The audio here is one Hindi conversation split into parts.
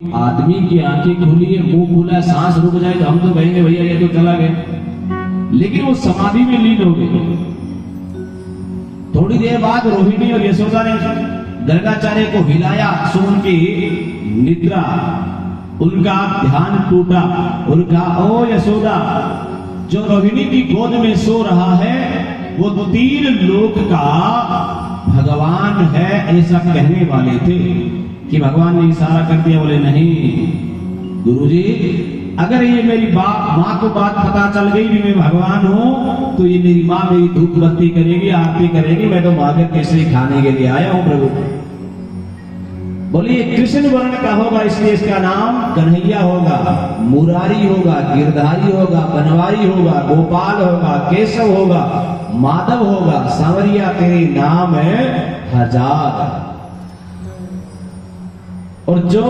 आदमी की आंखें खुली है, मुंह खुला, सांस रुक जाए तो हम तो कहेंगे भैया ये तो चला गया, लेकिन वो समाधि में लीन हो गई। थोड़ी देर बाद रोहिणी और यशोदा ने गर्गाचार्य को हिलाया, सो उनकी निद्रा, उनका ध्यान टूटा। उनका ओ यशोदा, जो रोहिणी की गोद में सो रहा है वो 3 लोक का भगवान है, ऐसा कहने वाले थे कि भगवान ने इशारा कर दिया। बोले नहीं गुरुजी, अगर ये मेरी माँ को बात पता चल गई भी मैं भगवान हूं तो ये मेरी माँ मेरी धूप बत्ती करेगी, आरती करेगी, मैं तो माँ के केसरी खाने के लिए आया हूं प्रभु। बोलिए कृष्ण वर्ण का होगा इसलिए इसका नाम कन्हैया होगा, मुरारी होगा, गिरधारी होगा, बनवारी होगा, गोपाल होगा, केशव होगा, माधव होगा, सांवरिया तेरे नाम है 1000। और जो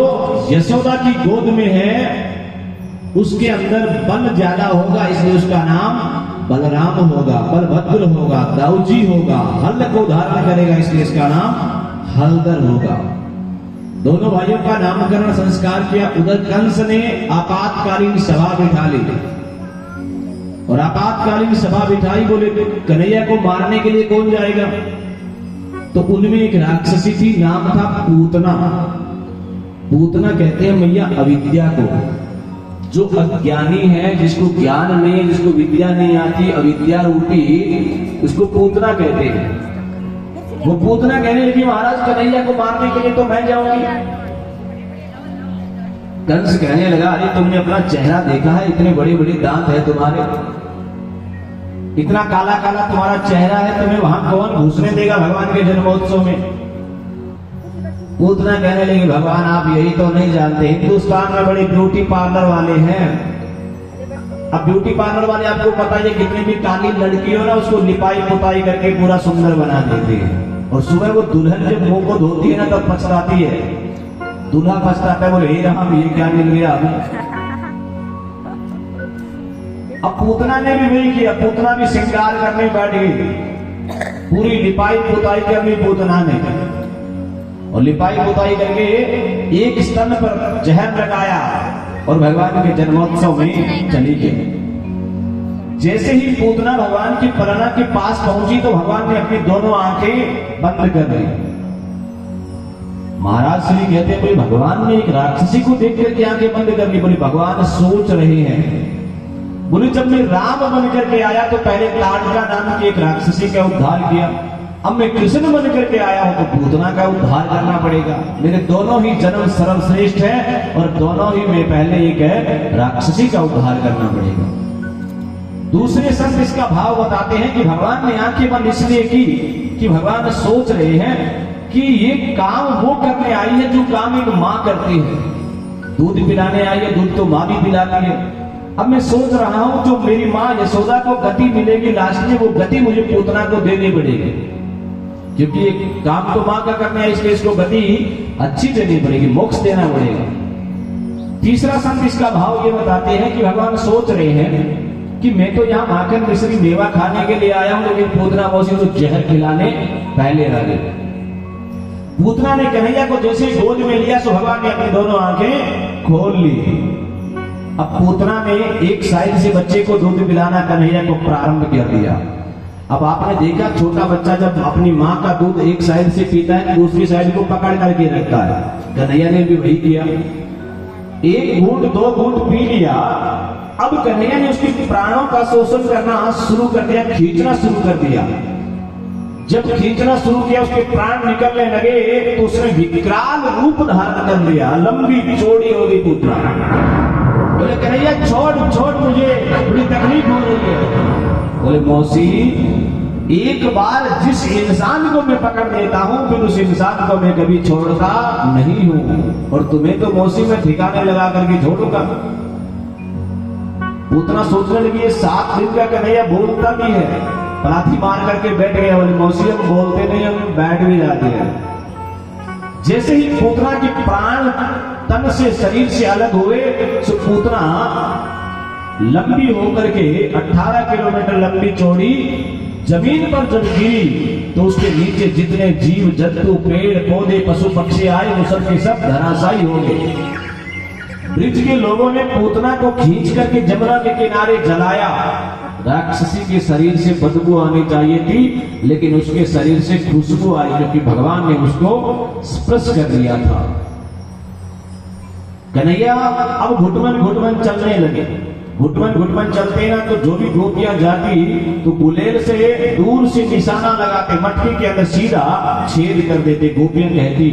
यशोदा की गोद में है उसके अंदर बल ज्यादा होगा, इसलिए उसका नाम बलराम होगा, बलभद्र होगा, दाऊजी होगा, हल को धारण करेगा इसलिए इसका नाम हलधर होगा। दोनों भाइयों का नामकरण संस्कार किया। उधर कंस ने आपातकालीन सभा बिठा ली और आपातकालीन सभा बिठाई, बोले कन्हैया को मारने के लिए कौन जाएगा? तो उनमें एक राक्षसी थी, नाम था पूतना। पूतना कहते हैं मैया अविद्या को, जो अज्ञानी है, जिसको ज्ञान नहीं है, जिसको विद्या नहीं आती, अविद्या रूपी, उसको पूतना कहते हैं। वो पूतना कहने लगी महाराज कन्हैया को मारने के लिए तो मैं जाऊंगी। कंस कहने लगा अरे तुमने अपना चेहरा देखा है, इतने बड़े बड़े दांत है तुम्हारे, इतना काला काला तुम्हारा चेहरा है, तुम्हें वहां कौन घुसने देगा भगवान के जन्मोत्सव में? पूतना कहने लगी भगवान आप यही तो नहीं जानते, हिंदुस्तान में बड़े ब्यूटी पार्लर वाले हैं। अब ब्यूटी पार्लर वाले आपको पता है कितनी भी काली लड़की हो ना उसको लिपाई पुताई करके पूरा सुंदर बना देती है, और सुबह वो दुल्हन जब मुंह को धोती है ना तब पछताती है, दूल्हा पछताता है, बोले हे राम ये क्या मिल गया अभी। अब पूतना ने भी वही किया, पूतना भी श्रृंगार करने बैठ गई, पूरी लिपाई पुताई करनी पूतना ने, और लिपाई पुताई करके एक स्तन पर जहर लगाया और भगवान के जन्मोत्सव में चली गई। जैसे ही पूतना भगवान की परना के पास पहुंची तो भगवान ने अपनी दोनों आंखें बंद कर दी। महाराज श्री कहते हैं बोले भगवान ने एक राक्षसी को देख करके आंखें बंद कर ली। बोले भगवान सोच रहे हैं, बोले जब मैं राम बन करके आया तो पहले ताड़का नाम की एक राक्षसी का उद्धार किया, अब मैं कृष्ण बन करके आया हूं तो पूतना का उद्धार करना पड़ेगा। मेरे दोनों ही जन्म सर्वश्रेष्ठ है और दोनों ही में पहले एक है राक्षसी का उद्धार करना पड़ेगा। दूसरे संत इसका भाव बताते हैं कि भगवान ने आंखें बंद इसलिए की कि भगवान सोच रहे हैं कि ये काम वो करने आई है जो काम एक माँ करती है। दूध पिलाने आई है, दूध तो माँ भी पिलाती है। अब मैं सोच रहा हूं जो मेरी माँ यशोदा को गति मिलेगी लास्ट में, वो गति मुझे पूतना को देनी पड़ेगी, क्योंकि एक काम तो मां का करना है, इसलिए इसको गति अच्छी देनी पड़ेगी, मोक्ष देना पड़ेगा। तीसरा संत इसका भाव ये बताते हैं कि भगवान सोच रहे हैं कि मैं तो यहाँ माखन मिश्री मेवा खाने के लिए आया हूं, लेकिन पूतना मौसी को जहर खिलाने पहले आ गए। पूतना ने कन्हैया को जैसे गोद में लिया सो भगवान ने अपनी दोनों आंखें खोल ली। अब पूतना ने एक साइड से बच्चे को दूध पिलाना कन्हैया को प्रारंभ कर दिया। अब आपने देखा छोटा बच्चा जब अपनी माँ का दूध एक साइड से पीता है दूसरी साइड को पकड़ करके रखता है, कन्हैया ने भी वही किया। 1 घूंट 2 घूंट पी लिया। अब कन्हैया ने उसके प्राणों का शोषण करना शुरू कर दिया, खींचना शुरू कर दिया। जब खींचना शुरू किया उसके प्राण निकलने लगे तो उसने विकराल रूप धारण कर लिया, लंबी चौड़ी हो गई पूतना। बोले कन्हैया छोड़ छोड़, मुझे बड़ी तकलीफ हो रही है। बोले मौसी एक बार जिस इंसान को मैं पकड़ लेता हूं फिर उस इंसान को मैं कभी छोड़ता नहीं हूं, और तुम्हें तो मौसी में ठिकाने लगा करके छोड़ूंगा। उतना सोचने लगी ये 7 दिन का कन्हैया बोलता भी है, पलाथी मार करके बैठ गया। बोले मौसी हम बोलते नहीं, हम बैठ भी जाते हैं। जैसे ही पूतना की प्राण तन से शरीर से अलग हुए तो पूतना लंबी होकर के 18 किलोमीटर लंबी चौड़ी जमीन पर जब गिरी तो उसके नीचे जितने जीव जंतु पेड़ पौधे पशु पक्षी आए वो सब के सब धराशायी हो गए। ब्रिज के लोगों ने पूतना को खींच करके जमुना के किनारे जलाया। राक्षसी के शरीर से बदबू आनी चाहिए थी, लेकिन उसके शरीर से खुशबू आई, क्योंकि भगवान ने उसको स्पर्श कर दिया था। कन्हैया अब घुटमन घुटमन चलने लगे। घुटमन घुटमन चलते ना तो जो भी गोपियां जाती तो गुलेल से दूर से निशाना लगाते, मटकी के अंदर सीधा छेद कर देते। गोपियां कहती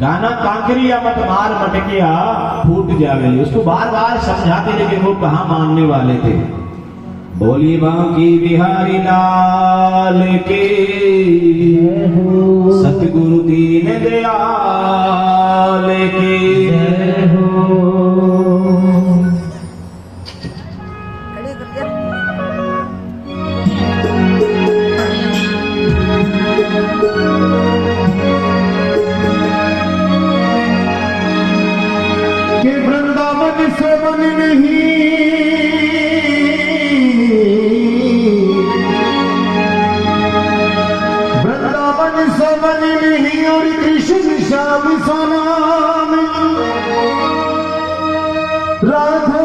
गाना कांकरिया मत मार मटकिया फूट जावे। उसको बार बार समझाते, लेकिन वो कहाँ मानने वाले थे। बोली बांकी बिहारी लाल के, सतगुरु दीन दयाल के। कि वृंदावन से मन नहीं, वृंदावन से मन नहीं, और कृष्ण श्याम सा नाम राधा